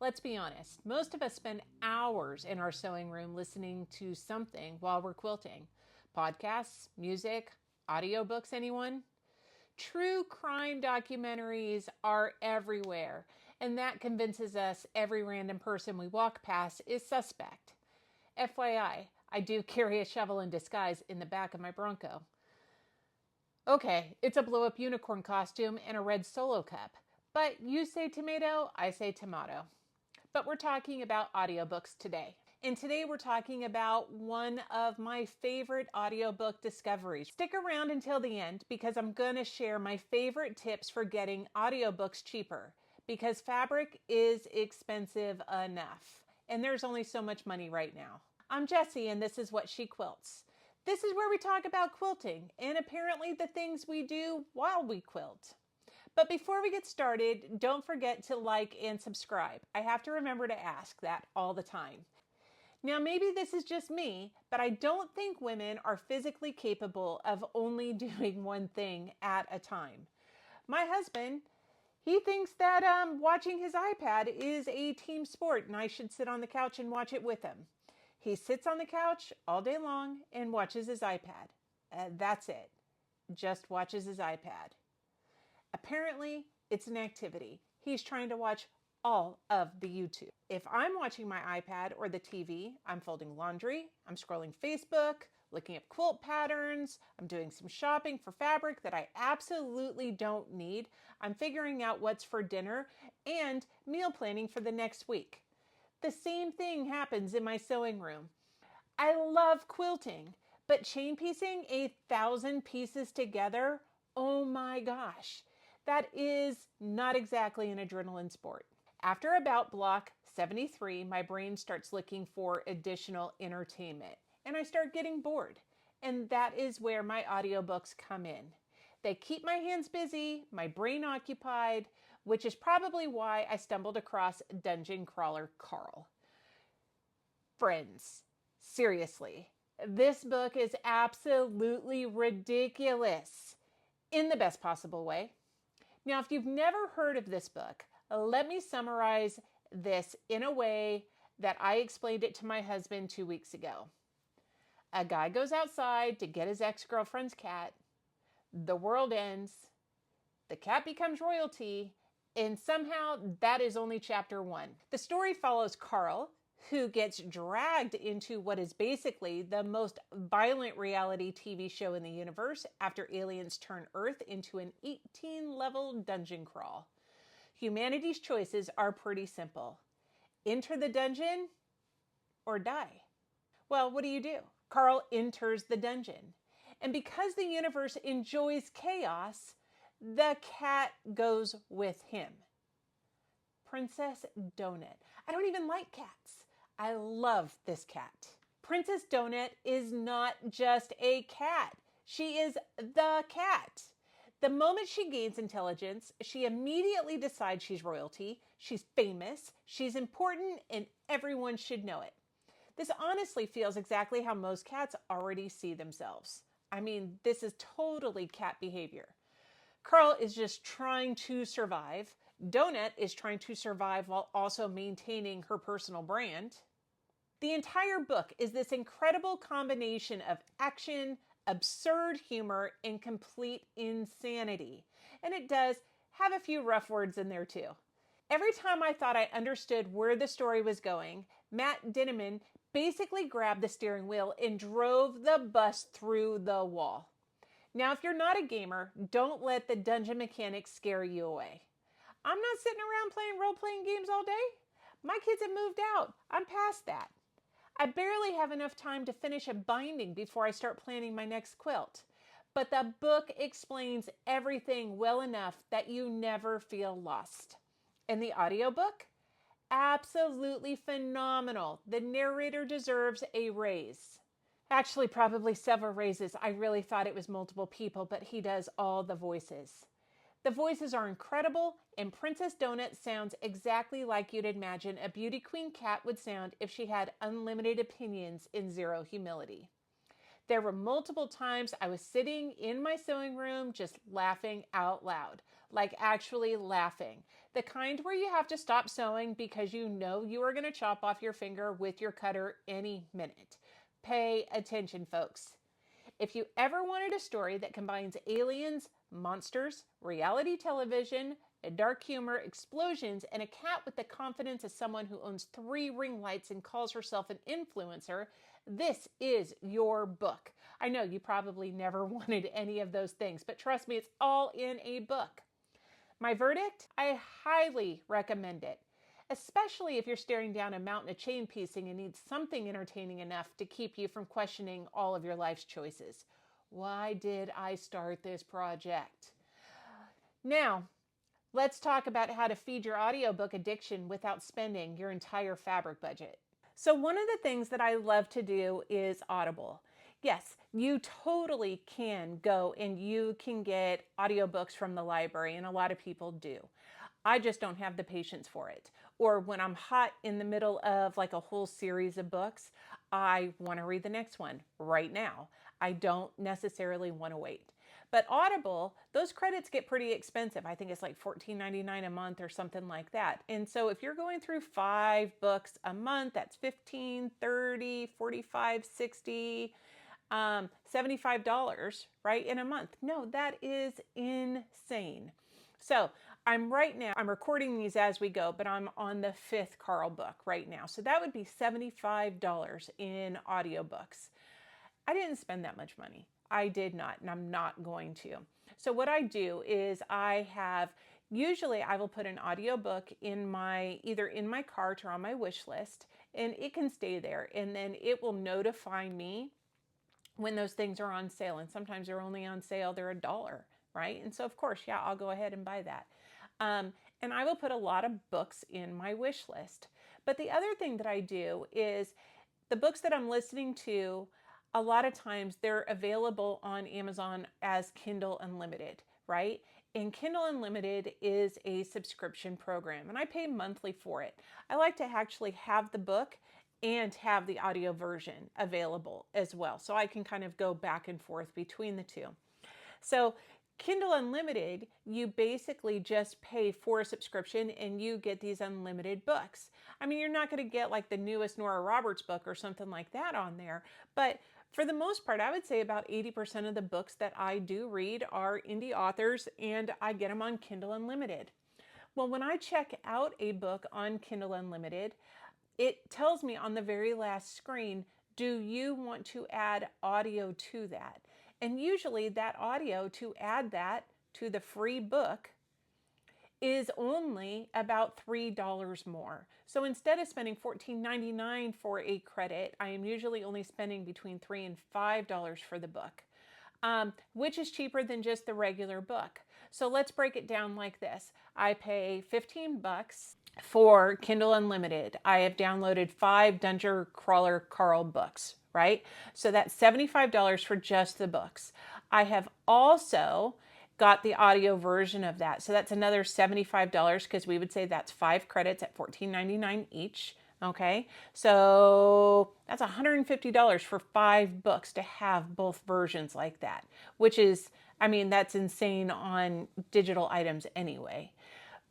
Let's be honest, most of us spend hours in our sewing room listening to something while we're quilting. Podcasts, music, audiobooks, anyone? True crime documentaries are everywhere, and that convinces us every random person we walk past is suspect. FYI, I do carry a shovel in disguise in the back of my Bronco. Okay, it's a blow-up unicorn costume and a red Solo cup. But you say tomato, I say tomato. But we're talking about audiobooks today. And today we're talking about one of my favorite audiobook discoveries. Stick around until the end because I'm going to share my favorite tips for getting audiobooks cheaper. Because fabric is expensive enough. And there's only so much money right now. I'm Jessie and this is What She Quilts. This is where we talk about quilting and apparently the things we do while we quilt. But before we get started, don't forget to like and subscribe. I have to remember to ask that all the time. Now, maybe this is just me, but I don't think women are physically capable of only doing one thing at a time. My husband, he thinks that watching his iPad is a team sport and I should sit on the couch and watch it with him. He sits on the couch all day long and watches his iPad. That's it. Just watches his iPad. Apparently, it's an activity. He's trying to watch all of the YouTube. If I'm watching my iPad or the TV, I'm folding laundry, I'm scrolling Facebook, looking at quilt patterns, I'm doing some shopping for fabric that I absolutely don't need, I'm figuring out what's for dinner, and meal planning for the next week. The same thing happens in my sewing room. I love quilting, but chain piecing 1,000 pieces together, oh my gosh, that is not exactly an adrenaline sport. After about block 73, my brain starts looking for additional entertainment and I start getting bored. And that is where my audiobooks come in. They keep my hands busy, my brain occupied, which is probably why I stumbled across Dungeon Crawler Carl. Friends, seriously, this book is absolutely ridiculous in the best possible way. Now, if you've never heard of this book, let me summarize this in a way that I explained it to my husband 2 weeks ago. A guy goes outside to get his ex-girlfriend's cat. The world ends. The cat becomes royalty. And somehow that is only chapter 1. The story follows Carl, who gets dragged into what is basically the most violent reality TV show in the universe after aliens turn Earth into an 18-level dungeon crawl. Humanity's choices are pretty simple. Enter the dungeon or die. Well, what do? Carl enters the dungeon. And because the universe enjoys chaos, the cat goes with him. Princess Donut. I don't even like cats. I love this cat. Princess Donut is not just a cat. She is the cat. The moment she gains intelligence, she immediately decides she's royalty, she's famous, she's important, and everyone should know it. This honestly feels exactly how most cats already see themselves. I mean, this is totally cat behavior. Carl is just trying to survive. Donut is trying to survive while also maintaining her personal brand. The entire book is this incredible combination of action, absurd humor, and complete insanity. And it does have a few rough words in there too. Every time I thought I understood where the story was going, Matt Dinniman basically grabbed the steering wheel and drove the bus through the wall. Now, if you're not a gamer, don't let the dungeon mechanics scare you away. I'm not sitting around playing role-playing games all day. My kids have moved out. I'm past that. I barely have enough time to finish a binding before I start planning my next quilt. But the book explains everything well enough that you never feel lost. And the audiobook? Absolutely phenomenal. The narrator deserves a raise. Actually, probably several raises. I really thought it was multiple people, but he does all the voices. The voices are incredible, and Princess Donut sounds exactly like you'd imagine a beauty queen cat would sound if she had unlimited opinions and zero humility. There were multiple times I was sitting in my sewing room just laughing out loud. like actually laughing. The kind where you have to stop sewing because you know you are going to chop off your finger with your cutter any minute. Pay attention, folks. If you ever wanted a story that combines aliens, monsters, reality television, dark humor, explosions, and a cat with the confidence of someone who owns 3 ring lights and calls herself an influencer, this is your book. I know you probably never wanted any of those things, but trust me, it's all in a book. My verdict? I highly recommend it, especially if you're staring down a mountain of chain piecing and need something entertaining enough to keep you from questioning all of your life's choices. Why did I start this project? Now, let's talk about how to feed your audiobook addiction without spending your entire fabric budget. So one of the things that I love to do is Audible. Yes, you totally can go and you can get audiobooks from the library, and a lot of people do. I just don't have the patience for it. Or when I'm hot in the middle of like a whole series of books, I want to read the next one right now. I don't necessarily want to wait. But Audible, those credits get pretty expensive. I think it's like $14.99 a month or something like that. And so if you're going through 5 books a month, that's $15, $30, $45, $60, $75, right, in a month. No, that is insane. So I'm recording these as we go, but I'm on the 5th Carl book right now. So that would be $75 in audiobooks. I didn't spend that much money. I did not, and I'm not going to. So what I do is usually I will put an audiobook either in my cart or on my wish list, and it can stay there, and then it will notify me when those things are on sale. And sometimes they're only on sale, they're $1, right? And so of course, yeah, I'll go ahead and buy that. And I will put a lot of books in my wish list. But the other thing that I do is the books that I'm listening to, a lot of times they're available on Amazon as Kindle Unlimited, right? And Kindle Unlimited is a subscription program, and I pay monthly for it. I like to actually have the book and have the audio version available as well, so I can kind of go back and forth between the two. So Kindle Unlimited, you basically just pay for a subscription and you get these unlimited books. I mean, you're not going to get like the newest Nora Roberts book or something like that on there, but for the most part, I would say about 80% of the books that I do read are indie authors, and I get them on Kindle Unlimited. Well, when I check out a book on Kindle Unlimited, it tells me on the very last screen, do you want to add audio to that? And usually that audio, to add that to the free book, is only about $3 more. So instead of spending $14.99 for a credit, I am usually only spending between $3 and $5 for the book, which is cheaper than just the regular book. So let's break it down like this. I pay $15 for Kindle Unlimited. I have downloaded 5 Dungeon Crawler Carl books, right? So that's $75 for just the books. I have also got the audio version of that. So that's another $75, because we would say that's 5 credits at $14.99 each. Okay, so that's $150 for 5 books to have both versions like that, which is, I mean, that's insane on digital items anyway.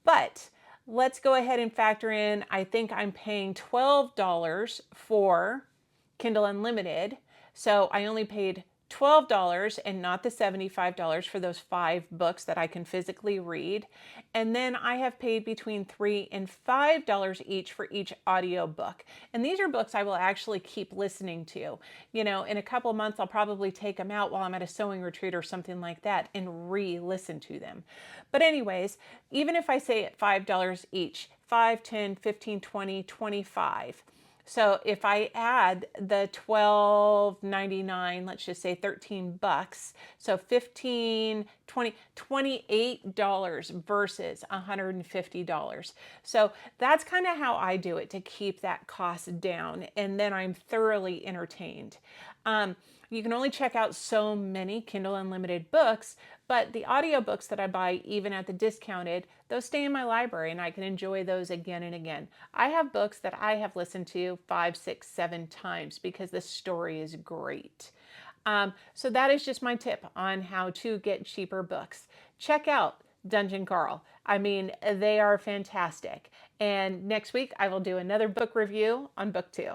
But let's go ahead and factor in, I think I'm paying $12 for Kindle Unlimited. So I only paid $12 and not the $75 for those 5 books that I can physically read. And then I have paid between $3 and $5 each for each audio book. And these are books I will actually keep listening to. You know, in a couple months, I'll probably take them out while I'm at a sewing retreat or something like that and re-listen to them. But anyways, even if I say at $5 each, 5, 10, 15, 20, 25. So if I add the $12.99, let's just say $13, so $15, $20, $28 versus $150. So that's kind of how I do it to keep that cost down, and then I'm thoroughly entertained. You can only check out so many Kindle Unlimited books, but the audiobooks that I buy, even at the discounted, those stay in my library and I can enjoy those again and again. I have books that I have listened to 5, 6, 7 times because the story is great. So that is just my tip on how to get cheaper books. Check out Dungeon Carl. I mean, they are fantastic. And next week I will do another book review on book 2.